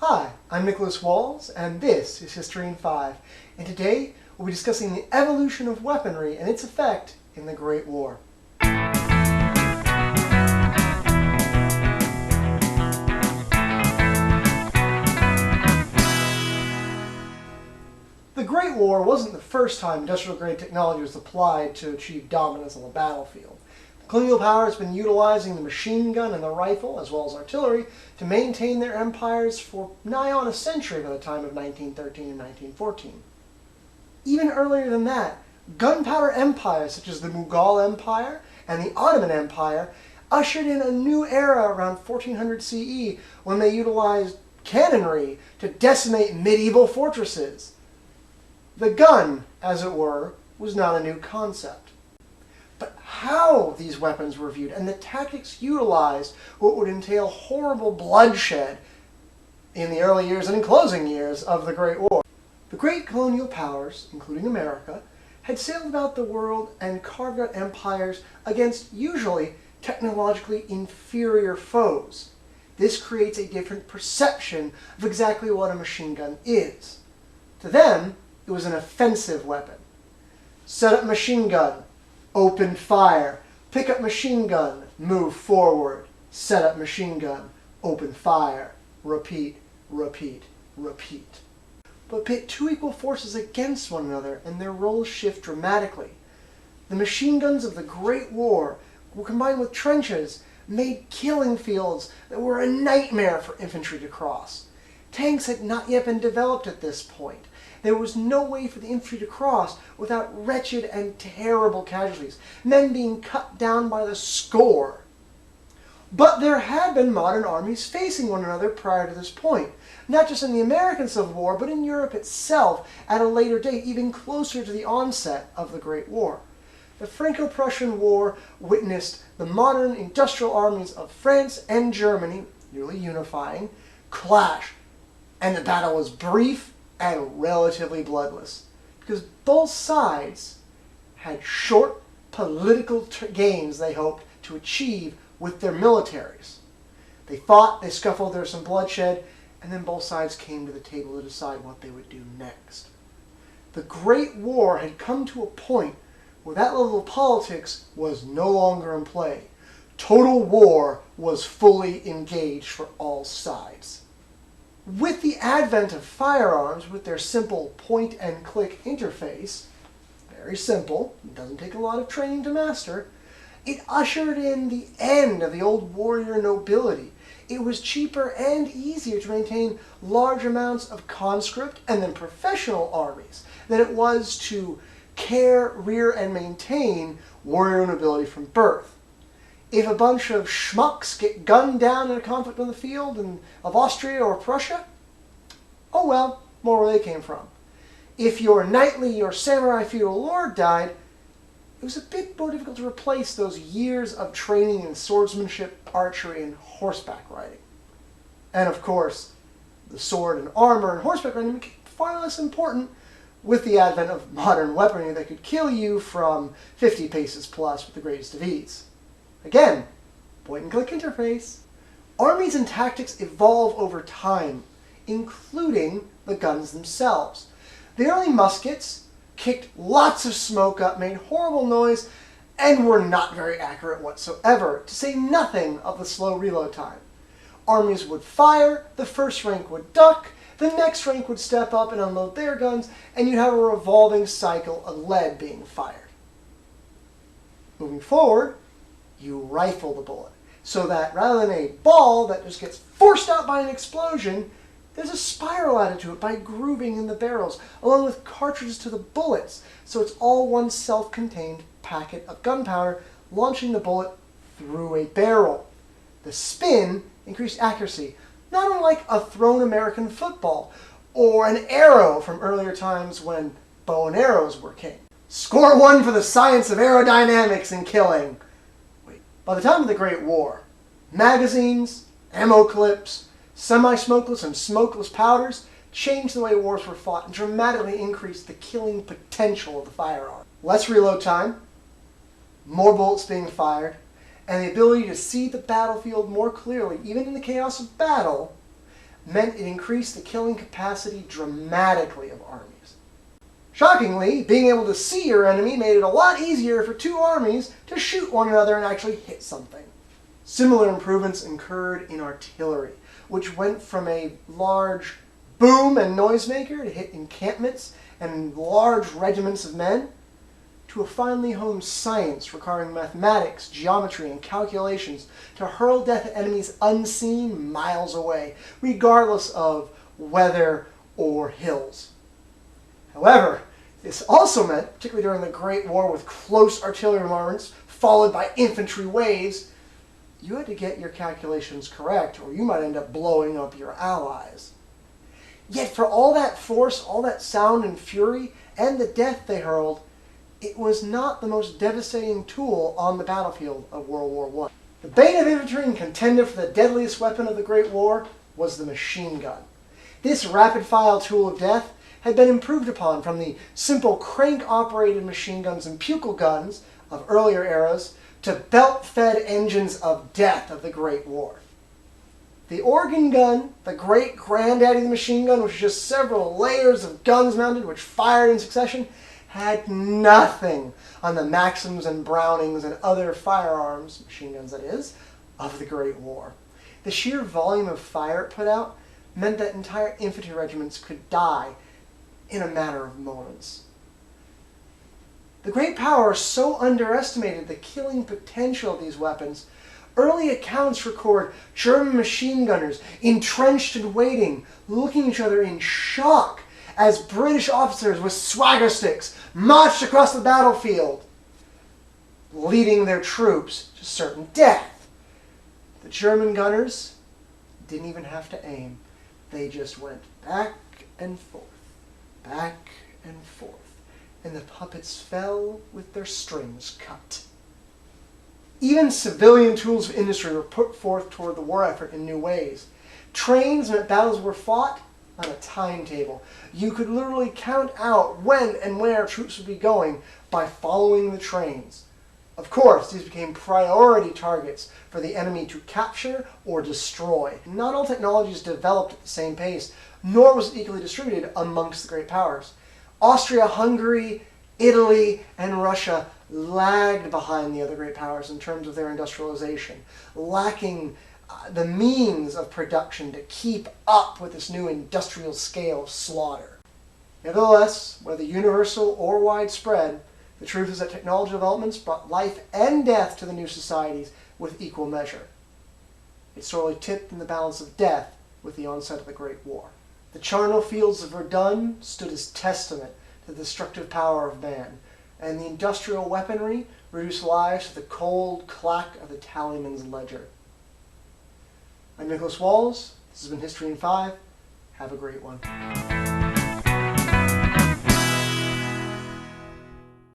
Hi, I'm Nicholas Walls, and this is History in 5. And today we'll be discussing the evolution of weaponry and its effect in the Great War. The Great War wasn't the first time industrial-grade technology was applied to achieve dominance on the battlefield. The colonial power has been utilizing the machine gun and the rifle, as well as artillery, to maintain their empires for nigh on a century by the time of 1913 and 1914. Even earlier than that, gunpowder empires such as the Mughal Empire and the Ottoman Empire ushered in a new era around 1400 CE when they utilized cannonry to decimate medieval fortresses. The gun, as it were, was not a new concept. But how these weapons were viewed and the tactics utilized what would entail horrible bloodshed in the early years and in closing years of the Great War. The great colonial powers, including America, had sailed about the world and carved out empires against usually technologically inferior foes. This creates a different perception of exactly what a machine gun is. To them, it was an offensive weapon. Set up machine gun, open fire. Pick up machine gun, move forward. Set up machine gun, open fire. Repeat, repeat, repeat. But pit two equal forces against one another and their roles shift dramatically. The machine guns of the Great War were combined with trenches, made killing fields that were a nightmare for infantry to cross. Tanks had not yet been developed at this point. There was no way for the infantry to cross without wretched and terrible casualties, men being cut down by the score. But there had been modern armies facing one another prior to this point, not just in the American Civil War, but in Europe itself at a later date, even closer to the onset of the Great War. The Franco-Prussian War witnessed the modern industrial armies of France and Germany, newly unifying, clash, and the battle was brief and relatively bloodless, because both sides had short political gains they hoped to achieve with their militaries. They fought, they scuffled, there was some bloodshed, and then both sides came to the table to decide what they would do next. The Great War had come to a point where that level of politics was no longer in play. Total war was fully engaged for all sides. With the advent of firearms, with their simple point-and-click interface, very simple, it doesn't take a lot of training to master, it ushered in the end of the old warrior nobility. It was cheaper and easier to maintain large amounts of conscript and then professional armies than it was to care, rear, and maintain warrior nobility from birth. If a bunch of schmucks get gunned down in a conflict on the field of Austria or Prussia, oh well, more where they came from. If your knightly or samurai feudal lord died, it was a bit more difficult to replace those years of training in swordsmanship, archery, and horseback riding. And of course, the sword and armor and horseback riding became far less important with the advent of modern weaponry that could kill you from 50 paces plus with the greatest of ease. Again, point-and-click interface. Armies and tactics evolve over time, including the guns themselves. The early muskets kicked lots of smoke up, made horrible noise, and were not very accurate whatsoever, to say nothing of the slow reload time. Armies would fire, the first rank would duck, the next rank would step up and unload their guns, and you'd have a revolving cycle of lead being fired. Moving forward, you rifle the bullet, so that rather than a ball that just gets forced out by an explosion, there's a spiral added to it by grooving in the barrels, along with cartridges to the bullets, so it's all one self-contained packet of gunpowder launching the bullet through a barrel. The spin increased accuracy, not unlike a thrown American football, or an arrow from earlier times when bow and arrows were king. Score one for the science of aerodynamics in killing. By the time of the Great War, magazines, ammo clips, semi-smokeless and smokeless powders changed the way wars were fought and dramatically increased the killing potential of the firearm. Less reload time, more bullets being fired, and the ability to see the battlefield more clearly, even in the chaos of battle, meant it increased the killing capacity dramatically of armies. Shockingly, being able to see your enemy made it a lot easier for two armies to shoot one another and actually hit something. Similar improvements occurred in artillery, which went from a large boom and noisemaker to hit encampments and large regiments of men, to a finely honed science requiring mathematics, geometry, and calculations to hurl death at enemies unseen miles away, regardless of weather or hills. However, this also meant, particularly during the Great War with close artillery bombardments followed by infantry waves, you had to get your calculations correct or you might end up blowing up your allies. Yet for all that force, all that sound and fury, and the death they hurled, it was not the most devastating tool on the battlefield of World War I. The bane of infantry and contender for the deadliest weapon of the Great War was the machine gun. This rapid-fire tool of death had been improved upon from the simple crank-operated machine guns and pukal guns of earlier eras to belt-fed engines of death of the Great War. The organ gun, the great granddaddy of the machine gun, which was just several layers of guns mounted which fired in succession, had nothing on the Maxims and Brownings and other firearms, machine guns that is, of the Great War. The sheer volume of fire it put out meant that entire infantry regiments could die in a matter of moments. The great power so underestimated the killing potential of these weapons. Early accounts record German machine gunners entrenched and waiting, looking at each other in shock as British officers with swagger sticks marched across the battlefield, leading their troops to certain death. The German gunners didn't even have to aim. They just went back and forth, and the puppets fell with their strings cut. Even civilian tools of industry were put forth toward the war effort in new ways. Trains meant battles were fought on a timetable. You could literally count out when and where troops would be going by following the trains. Of course, these became priority targets for the enemy to capture or destroy. Not all technologies developed at the same pace, nor was it equally distributed amongst the great powers. Austria, Hungary, Italy, and Russia lagged behind the other great powers in terms of their industrialization, lacking the means of production to keep up with this new industrial scale of slaughter. Nevertheless, whether universal or widespread, the truth is that technology developments brought life and death to the new societies with equal measure. It sorely tipped in the balance of death with the onset of the Great War. The charnel fields of Verdun stood as testament to the destructive power of man, and the industrial weaponry reduced lives to the cold clack of the tallyman's ledger. I'm Nicholas Walls. This has been History in 5. Have a great one.